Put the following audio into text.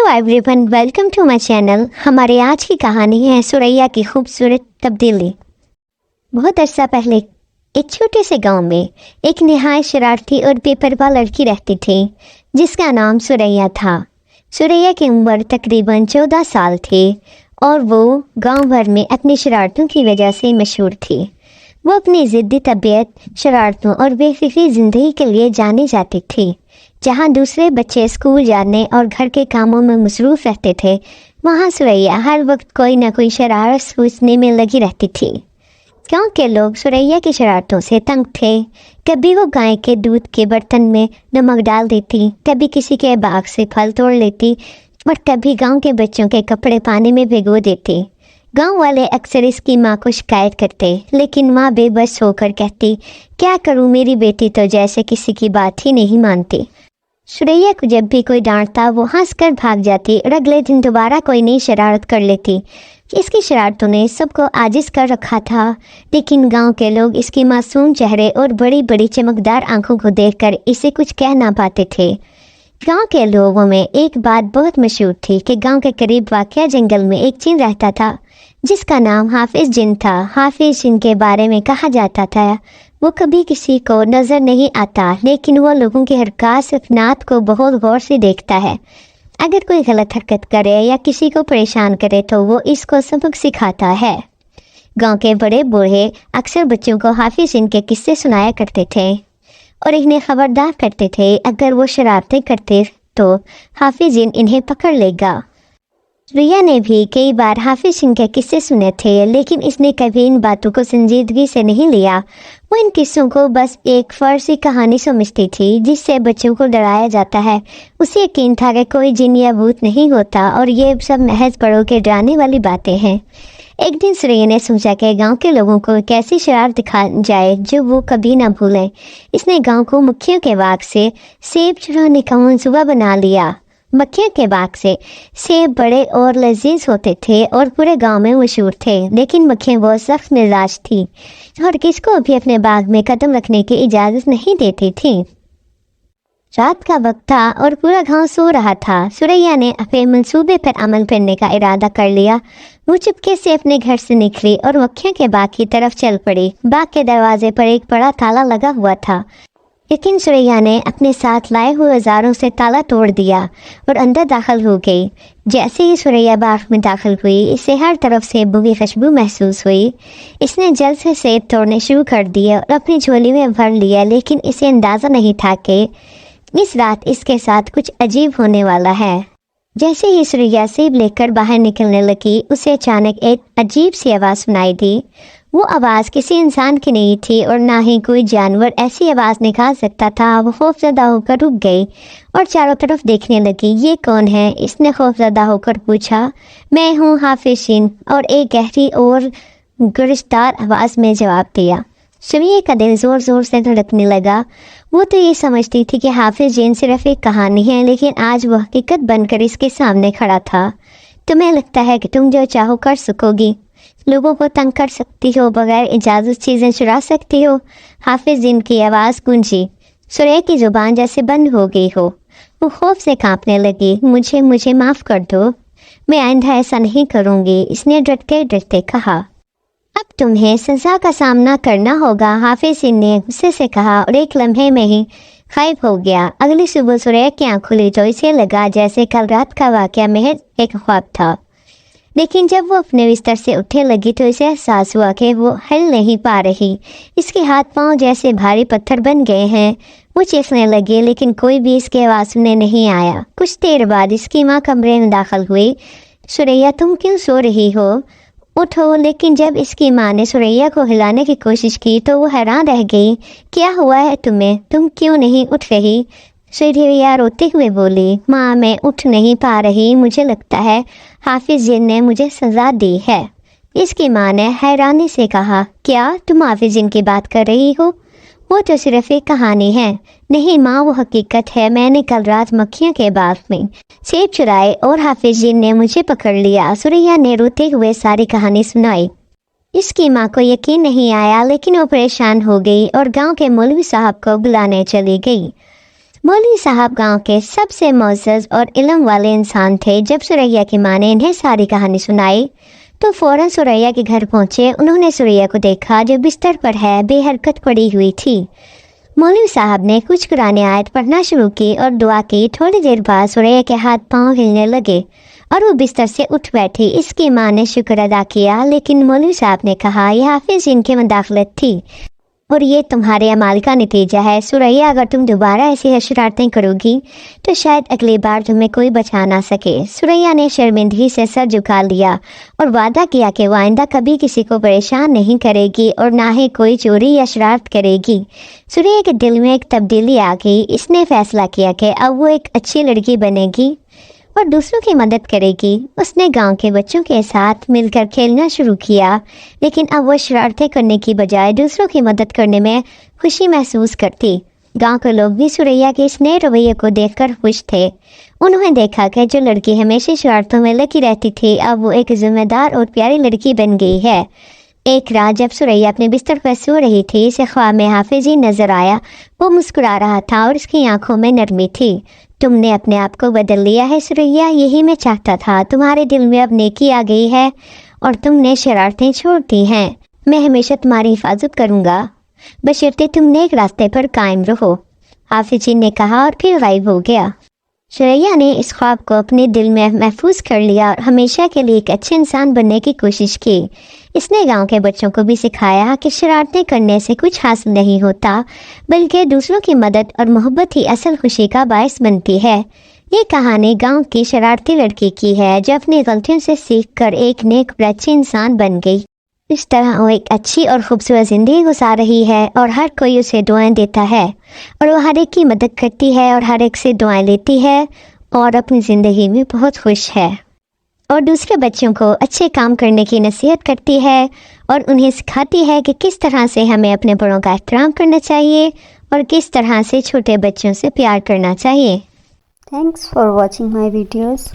Everyone, welcome to my channel. हमारे आज की कहानी है सुरैया की खूबसूरत तब्दीली। बहुत अर्सा पहले एक छोटे से गांव में एक निहायत शरारती और बेपरवाह लड़की रहती थी जिसका नाम सुरैया था। सुरैया की उम्र तकरीबन 14 साल थी और वो गांव भर में अपनी शरारतों की वजह से मशहूर थी। वो अपनी ज़िद्दी तबीयत, शरारतों और बेफिक्री ज़िंदगी के लिए जानी जाती थी। जहाँ दूसरे बच्चे स्कूल जाने और घर के कामों में मसरूफ़ रहते थे, वहाँ सुरैया हर वक्त कोई न कोई शरारत सूझने में लगी रहती थी। गाँव के लोग सुरैया की शरारतों से तंग थे। कभी वो गाय के दूध के बर्तन में नमक डाल देती, कभी किसी के बाग से फल तोड़ लेती और कभी गांव के बच्चों के कपड़े पानी में भिगो देती। गांव वाले अक्सर इसकी माँ को शिकायत करते, लेकिन माँ बेबस होकर कहती, क्या करूँ, मेरी बेटी तो जैसे किसी की बात ही नहीं मानती। सुरैया को जब भी कोई डांटता वो हंसकर भाग जाती और अगले दिन दोबारा कोई नई शरारत कर लेती। इसकी शरारतों ने सबको आजिज़ कर रखा था, लेकिन गांव के लोग इसके मासूम चेहरे और बड़ी बड़ी चमकदार आंखों को देखकर इसे कुछ कह ना पाते थे। गांव के लोगों में एक बात बहुत मशहूर थी कि गांव के करीब वाक़या जंगल में एक जिन रहता था जिसका नाम हाफिज जिन था। हाफिज जिन के बारे में कहा जाता था वो कभी किसी को नज़र नहीं आता, लेकिन वो लोगों की हरकत सफनात को बहुत गौर से देखता है। अगर कोई गलत हरकत करे या किसी को परेशान करे तो वो इसको सबक सिखाता है। गांव के बड़े बूढ़े अक्सर बच्चों को हाफिज जिन के किस्से सुनाया करते थे और इन्हें खबरदार करते थे, अगर वो शरारतें करते तो हाफिज जिन इन्हें पकड़ लेगा। रिया ने भी कई बार हाफिज जिन के किस्से सुने थे, लेकिन इसने कभी इन बातों को संजीदगी से नहीं लिया। वो इन किस्सों को बस एक फर्जी कहानी समझती थी जिससे बच्चों को डराया जाता है। उसे यकीन था कि कोई जिन या भूत नहीं होता और ये सब महज बड़ों के डराने वाली बातें हैं। एक दिन सुरैया ने सोचा कि गांव के लोगों को एक ऐसी शरारत दिखा जाए जो वो कभी ना भूलें। इसने गांव को मक्खियों के बाग से सेब चुराने का मंसूबा बना लिया। मक्खियों के बाग से सेब बड़े और लजीज होते थे और पूरे गांव में मशहूर थे, लेकिन मक्खियाँ बहुत सख्त मिजाज थी और किसको भी अपने बाग में कदम रखने की इजाज़त नहीं देती थी। रात का वक्त था और पूरा गांव सो रहा था। सुरैया ने अपने मंसूबे पर अमल करने का इरादा कर लिया। वो चुपके से अपने घर से निकली और मक्खियों के बाग की तरफ चल पड़ी। बाग के दरवाजे पर एक बड़ा ताला लगा हुआ था, लेकिन सुरैया ने अपने साथ लाए हुए औजारों से ताला तोड़ दिया और अंदर दाखिल हो गई। जैसे ही सुरैया बाग में दाखिल हुई, इसे हर तरफ सेबों की खुशबू महसूस हुई। इसने जल्द से सेब तोड़ने शुरू कर दिए और अपनी झोली में भर लिया, लेकिन इसे अंदाज़ा नहीं था कि इस रात इसके साथ कुछ अजीब होने वाला है। जैसे ही सुरैया सेब लेकर बाहर निकलने लगी, उसे अचानक एक अजीब सी आवाज़ सुनाई दी। वो आवाज़ किसी इंसान की नहीं थी और ना ही कोई जानवर ऐसी आवाज़ निकाल सकता था। वो खौफजदा होकर रुक गई और चारों तरफ देखने लगी। ये कौन है? इसने खौफजदा होकर पूछा। मैं हूँ हाफिज जिन, और एक गहरी और गुरजदार आवाज़ में जवाब दिया। सुरैया का दिल ज़ोर ज़ोर से धड़कने लगा। वो तो ये समझती थी कि हाफिज जिन सिर्फ एक कहानी है, लेकिन आज वो हकीकत बनकर इसके सामने खड़ा था। तुम्हें लगता है कि तुम जो चाहो कर सकोगी? लोगों को तंग कर सकती हो, बगैर इजाज़त चीज़ें चुरा सकती हो? हाफिज जिन की आवाज़ गूंजी। सुरैया की ज़ुबान जैसे बंद हो गई हो। वो खौफ से कांपने लगी। मुझे माफ़ कर दो, मैं आइंदा ऐसा नहीं करूँगी, इसने डरते डरते कहा। अब तुम्हें सज़ा का सामना करना होगा, हाफिज जिन ने गुस्से से कहा और एक लम्हे में ही गायब हो गया। अगली सुबह सुरैया की आँख खुली तो इसे लगा जैसे कल रात का वाक़या महज एक ख्वाब था, लेकिन जब वो अपने बिस्तर से उठने लगी तो इसे एहसास हुआ कि वो हिल नहीं पा रही। इसके हाथ पांव जैसे भारी पत्थर बन गए हैं। वो चीखने लगी, लेकिन कोई भी इसकी आवाज़ सुनने नहीं आया। कुछ देर बाद इसकी माँ कमरे में दाखिल हुई। सुरैया, तुम क्यों सो रही हो? उठो। लेकिन जब इसकी माँ ने सुरैया को हिलाने की कोशिश की तो वो हैरान रह गई। क्या हुआ है तुम्हें? तुम क्यों नहीं उठ रही? सुरैया रोते हुए बोली, माँ मैं उठ नहीं पा रही, मुझे लगता है हाफिज जिन ने मुझे सज़ा दी है। इसकी माँ ने हैरानी से कहा, क्या तुम हाफिज जिन की बात कर रही हो? वो तो सिर्फ एक कहानी है। नहीं माँ, वो हकीकत है। मैंने कल रात मक्खियों के बाग में सेब चुराए और हाफिज जिन ने मुझे पकड़ लिया। सुरैया ने रोते हुए सारी कहानी सुनाई। इसकी माँ को यकीन नहीं आया, लेकिन वो परेशान हो गई और गांव के मौलवी साहब को बुलाने चली गई। मौलवी साहब गांव के सबसे मोअज़्ज़ज़ और इल्म वाले इंसान थे। जब सुरैया की माँ ने इन्हें सारी कहानी सुनाई तो फ़ौरन सुरैया के घर पहुंचे। उन्होंने सुरैया को देखा जो बिस्तर पर है, बेहरकत पड़ी हुई थी। मौलवी साहब ने कुछ कुरान आयत पढ़ना शुरू की और दुआ की। थोड़ी देर बाद सुरैया के हाथ पांव हिलने लगे और वो बिस्तर से उठ बैठी। इसकी माँ ने शुक्र अदा किया, लेकिन मौलवी साहब ने कहा यह हाफिज इनकी मुदाखलत थी और ये तुम्हारे अमाल का नतीजा है। सुरैया, अगर तुम दोबारा ऐसी शरारतें करोगी तो शायद अगली बार तुम्हें कोई बचा ना सके। सुरैया ने शर्मिंदगी से सर झुका लिया और वादा किया कि वो आइंदा कभी किसी को परेशान नहीं करेगी और ना ही कोई चोरी या शरारत करेगी। सुरैया के दिल में एक तब्दीली आ गई। इसने फैसला किया कि अब वो एक अच्छी लड़की बनेगी और दूसरों की मदद करेगी। उसने गांव के बच्चों के साथ मिलकर खेलना शुरू किया, लेकिन अब वो शरारतें करने की बजाय दूसरों की मदद करने में खुशी महसूस करती। गांव के लोग भी सुरैया के इस नए रवैये को देखकर खुश थे। उन्होंने देखा कि जो लड़की हमेशा शरारतों में लगी रहती थी अब वो एक जिम्मेदार और प्यारी लड़की बन गई है। एक रात जब सुरैया अपने बिस्तर पर सो रही थी, इसे ख्वाब में हाफिज ही नजर आया। वो मुस्कुरा रहा था और उसकी आंखों में नरमी थी। तुमने अपने आप को बदल लिया है सुरैया, यही मैं चाहता था। तुम्हारे दिल में अब नेकी आ गई है और तुमने शरारतें छोड़ दी हैं। मैं हमेशा तुम्हारी हिफाजत करूँगा, बशर्ते तुम नेक रास्ते पर कायम रहो, हाफिज जी ने कहा और फिर गायब हो गया। सुरैया ने इस ख्वाब को अपने दिल में महफूज कर लिया और हमेशा के लिए एक अच्छे इंसान बनने की कोशिश की। इसने गांव के बच्चों को भी सिखाया कि शरारतें करने से कुछ हासिल नहीं होता, बल्कि दूसरों की मदद और मोहब्बत ही असल खुशी का बायस बनती है। ये कहानी गांव की शरारती लड़की की है जो अपनी गलतियों से सीख कर एक नेक और अच्छी इंसान बन गई। इस तरह वो एक अच्छी और खूबसूरत ज़िंदगी गुजार रही है और हर कोई उसे दुआएं देता है और वो हर एक की मदद करती है और हर एक से दुआएं लेती है और अपनी ज़िंदगी में बहुत खुश है और दूसरे बच्चों को अच्छे काम करने की नसीहत करती है और उन्हें सिखाती है कि किस तरह से हमें अपने बड़ों का एहतराम करना चाहिए और किस तरह से छोटे बच्चों से प्यार करना चाहिए। Thanks for watching my videos.